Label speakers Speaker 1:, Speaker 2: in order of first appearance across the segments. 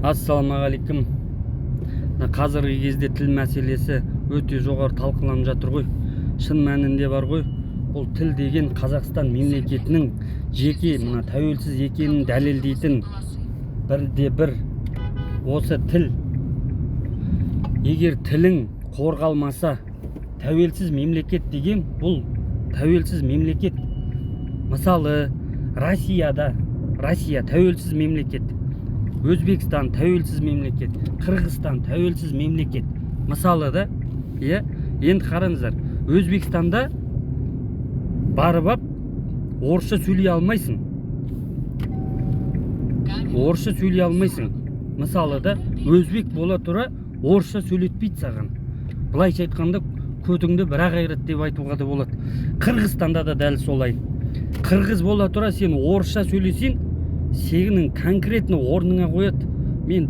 Speaker 1: Ассалаумағалейкум. Қазіргі кезде тіл мәселесі өте жоғары талқыланып жатыр ғой. Шын мәнінде бар ғой. Бұл тіл деген Қазақстан мемлекетінің жеке тәуелсіз екенін дәлелдейтін бірде-бір осы тіл. Егер тілің қорғалмаса, тәуелсіз мемлекет деген бұл тәуелсіз мемлекет. Мысалы, Россия тәуелсіз мемлекет. Өзбекстан тәуелсіз мемлекет, Қырғызстан тәуелсіз мемлекет. Мысалы да, енді қараңыздар, Өзбекстанда барып орысша сөйлей алмайсың. Мысалы да, өзбек бола тұра орысша сөйлетпейді саған. Былайша айтқанда, көтіңді бір ағайрат деп айтуға да болады. Қырғызстанда да дәл солай. Қырғыз бола тұра сен орысша сөйлесең, сенің конкретно орныңа қояды. Мен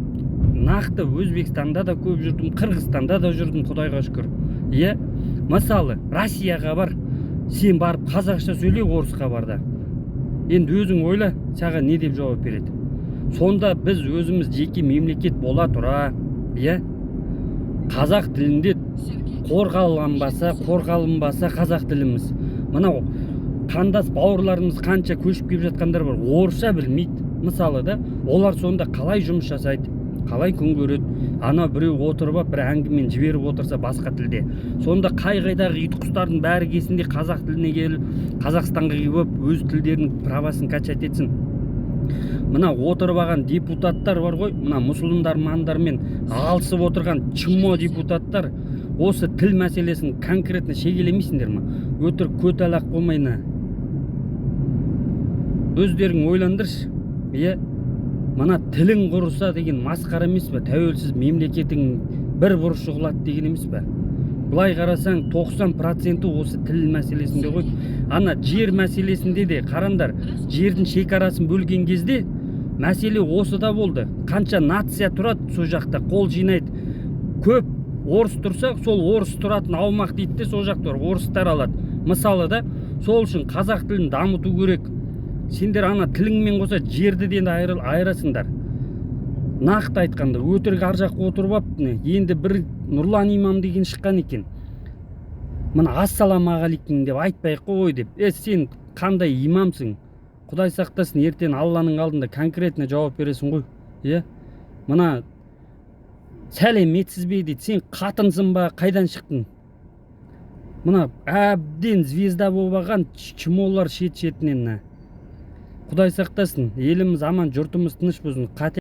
Speaker 1: нақты Өзбекстанда да көп жүрдім, Қырғызстанда да жүрдім, Құдайға шүкір. Мысалы, Россияға бар, сен барып қазақша сөйле, орысқа бар да. Енді өзің ойла, саған не деп жауап береді? Сонда біз өзіміз жеке мемлекет бола тұра, қазақ тілінде қорғалынбаса қазақ тіліміз. Мынау қандас бауырларымыз қанша көшіп келіп жатқандар бар, орысша білмейді. Мысалы да, олар сонда қалай жұмыс жасайды, қалай күн көреді? Ана біреу отырып, бір әңгімен жіберіп отырса басқа тілде. Сонда қай-қайдағы ит құстардың бәрі кесінде қазақ тіліне келіп, Қазақстанға келіп, өз тілдерінің правасын качать етсін. Мына отырып алған депутаттар бар ғой, мына мұсылмандармен алысып отырған чмо депутаттар, осы тіл мәселесін конкретно шегелемейсіңдер ма? Өтірік көталақ болмайына. Өздерің ойландыршы. Мына тілің құрыса деген масқара емес пе? Тәуелсіз мемлекетің бір бұрышы құлады деген емес пе? Бұлай қарасаң 90% осы тіл мәселесінде ғой. Ана жер мәселесінде де қараңдар, жердің шекарасын бөлген кезде мәселе осы да болды. Қанша нация тұрады сол жақта, қол жинайды. Көп орыс тұрса, сол орыс тұратын аумақ дейді де, сол жақта орыстар алады. Мысалы да, сол үшін қазақ тілін дамыту керек. Сендер ана тіліңмен қоса жерді де айырасыңдар. Нақты айтқанда, өтірік ар жаққа отырып апты. Енді бір Нұрлан имам деген шыққан екен. Мына ассалаумағалейкум деп айтпай қой деп. Сен қандай имамсың? Құдай сақтасын, ертең Алланың алдында конкретно жауап бересің ғой. Мына сәлеметсіз бе дейді. Сен қатынсың ба? Қайдан шықтың? Мына әбден звезда болған чмолар шет-шетінен. Құдай сақтасын, еліміз аман, жұртымыз тыныш болсын.